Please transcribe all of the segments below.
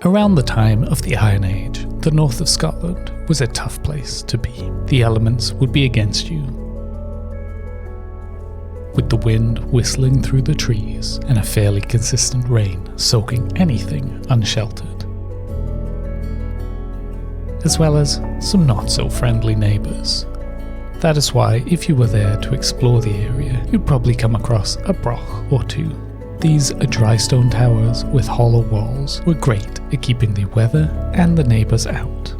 Around the time of the Iron Age, the north of Scotland was a tough place to be. The elements would be against you, with the wind whistling through the trees and a fairly consistent rain soaking anything unsheltered, as well as some not so friendly neighbours. That is why, if you were there to explore the area, you'd probably come across a broch or two. These dry stone towers with hollow walls were great at keeping the weather and the neighbours out.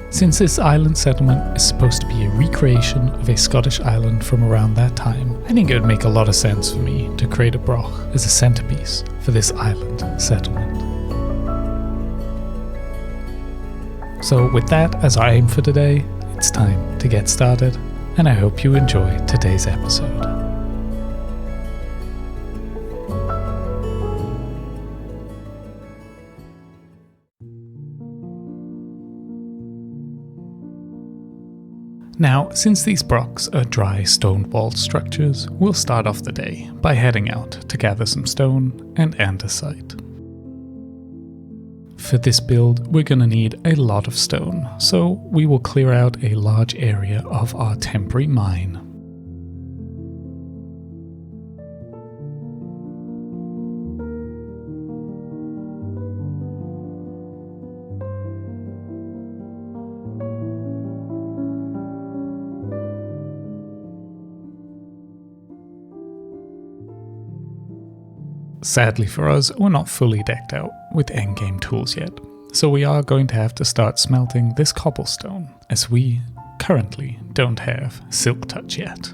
Since this island settlement is supposed to be a recreation of a Scottish island from around that time, I think it would make a lot of sense for me to create a broch as a centerpiece for this island settlement. So with that as our aim for today, it's time to get started, and I hope you enjoy today's episode. Now, since these brochs are dry stone-walled structures, we'll start off the day by heading out to gather some stone and andesite. For this build, we're going to need a lot of stone, so we will clear out a large area of our temporary mine. Sadly for us, we're not fully decked out with endgame tools yet, so we are going to have to start smelting this cobblestone, as we currently don't have silk touch yet.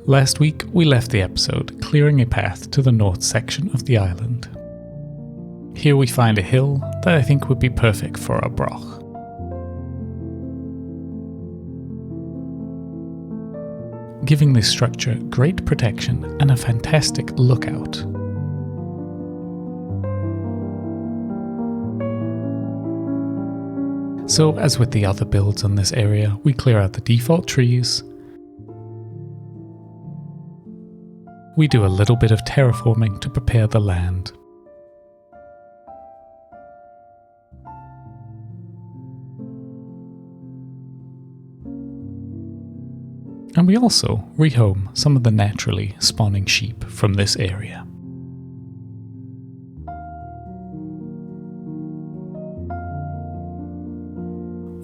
Last week, we left the episode clearing a path to the north section of the island. Here we find a hill that I think would be perfect for our broch. Giving this structure great protection and a fantastic lookout. So, as with the other builds on this area, we clear out the default trees. We do a little bit of terraforming to prepare the land. And we also rehome some of the naturally spawning sheep from this area.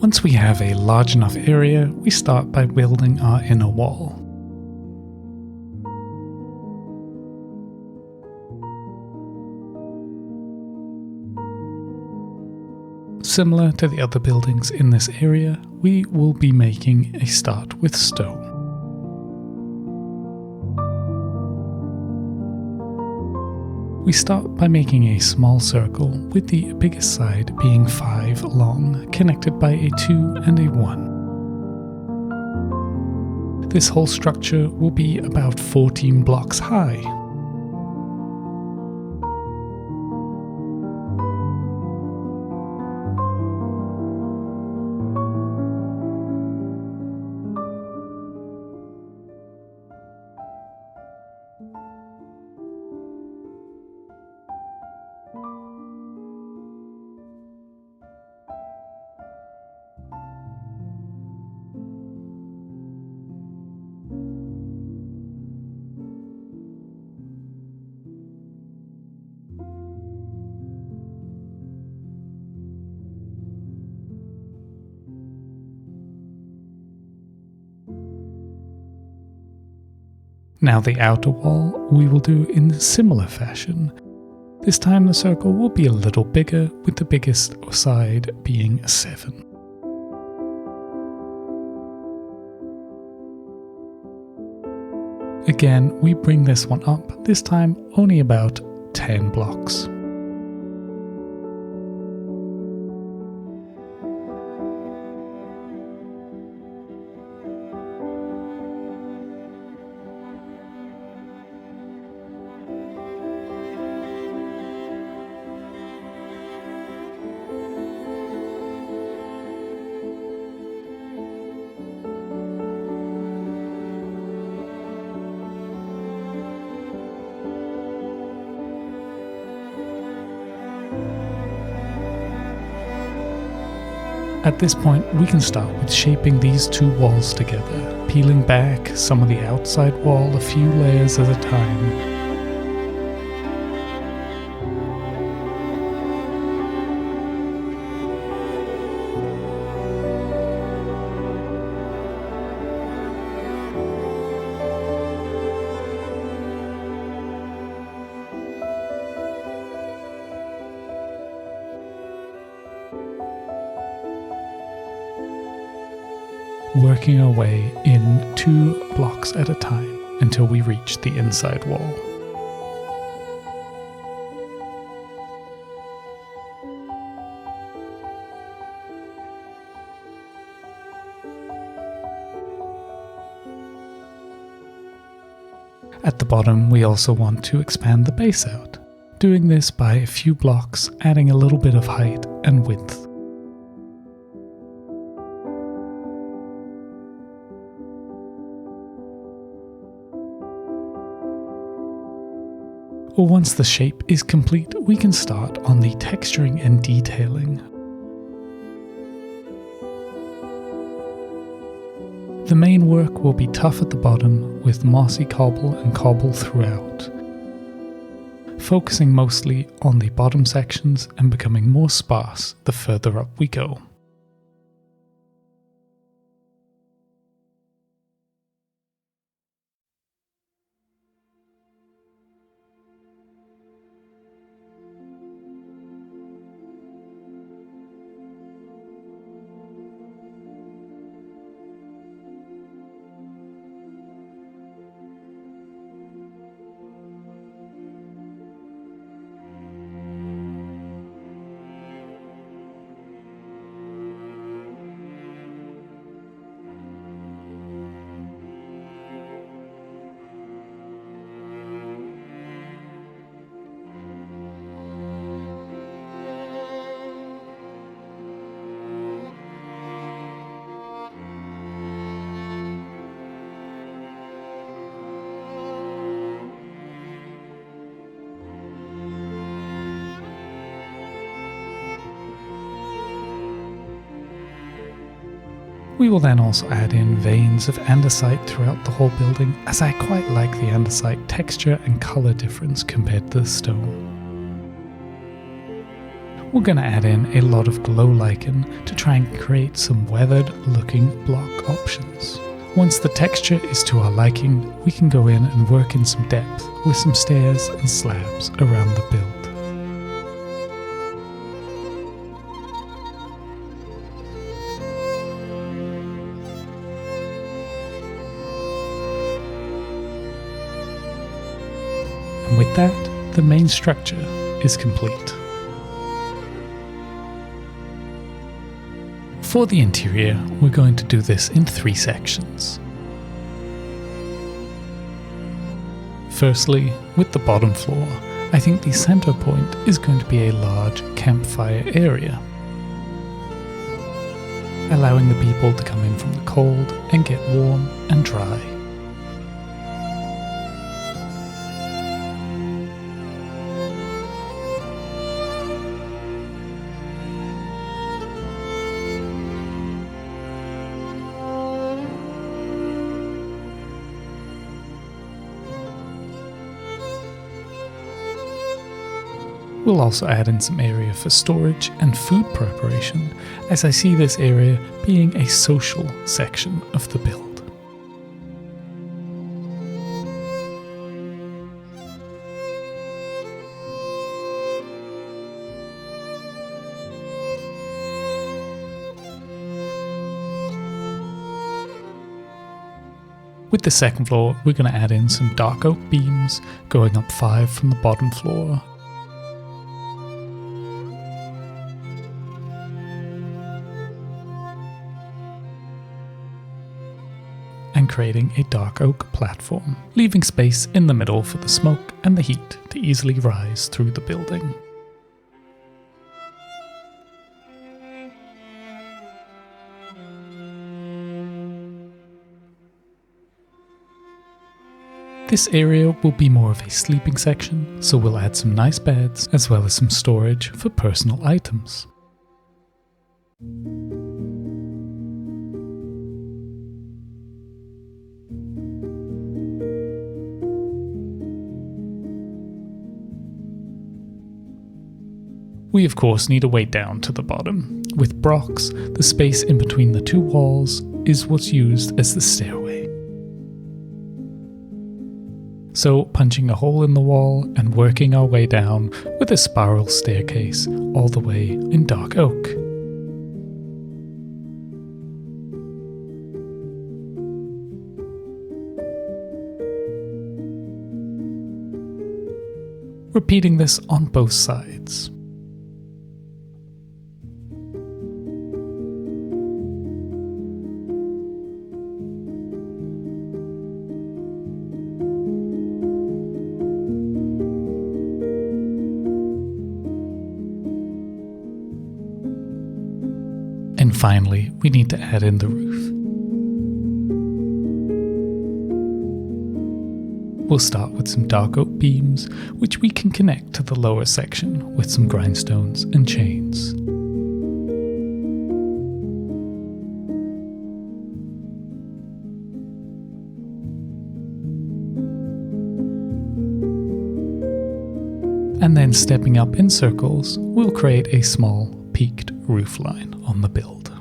Once we have a large enough area, we start by building our inner wall. Similar to the other buildings in this area, we will be making a start with stone. We start by making a small circle with the biggest side being 5 long, connected by a 2 and a 1. This whole structure will be about 14 blocks high. Now the outer wall we will do in a similar fashion. This time the circle will be a little bigger, with the biggest side being a 7. Again, we bring this one up, this time only about 10 blocks. At this point, we can start with shaping these two walls together, peeling back some of the outside wall a few layers at a time. Working our way in 2 blocks at a time until we reach the inside wall. At the bottom, we also want to expand the base out, doing this by a few blocks, adding a little bit of height and width. Once the shape is complete, we can start on the texturing and detailing. The main work will be tough at the bottom with mossy cobble and cobble throughout, focusing mostly on the bottom sections and becoming more sparse the further up we go. We will then also add in veins of andesite throughout the whole building, as I quite like the andesite texture and colour difference compared to the stone. We're going to add in a lot of glow lichen to try and create some weathered looking block options. Once the texture is to our liking, we can go in and work in some depth with some stairs and slabs around the build. And with that, the main structure is complete. For the interior, we're going to do this in 3 sections. Firstly, with the bottom floor, I think the center point is going to be a large campfire area, allowing the people to come in from the cold and get warm and dry. We'll also add in some area for storage and food preparation, as I see this area being a social section of the build. With the second floor, we're going to add in some dark oak beams, going up 5 from the bottom floor. And creating a dark oak platform, leaving space in the middle for the smoke and the heat to easily rise through the building. This area will be more of a sleeping section, so we'll add some nice beds as well as some storage for personal items. We of course need a way down to the bottom. With brochs, the space in between the two walls is what's used as the stairway. So punching a hole in the wall and working our way down with a spiral staircase all the way in dark oak. Repeating this on both sides. And finally, we need to add in the roof. We'll start with some dark oak beams, which we can connect to the lower section with some grindstones and chains. And then stepping up in circles, we'll create a small peaked roof line on the build.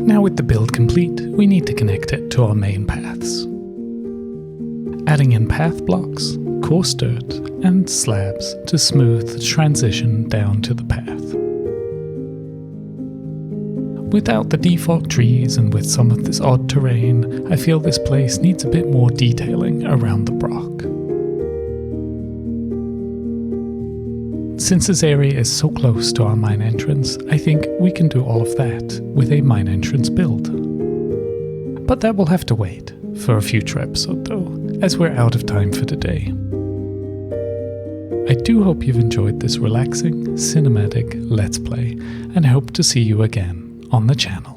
Now with the build complete, we need to connect it to our main paths. Adding in path blocks, coarse dirt, and slabs to smooth the transition down to the path. Without the default trees and with some of this odd terrain, I feel this place needs a bit more detailing around the broch. Since this area is so close to our mine entrance, I think we can do all of that with a mine entrance build. But that will have to wait for a future episode though, as we're out of time for today. I do hope you've enjoyed this relaxing, cinematic Let's Play, and hope to see you again on the channel.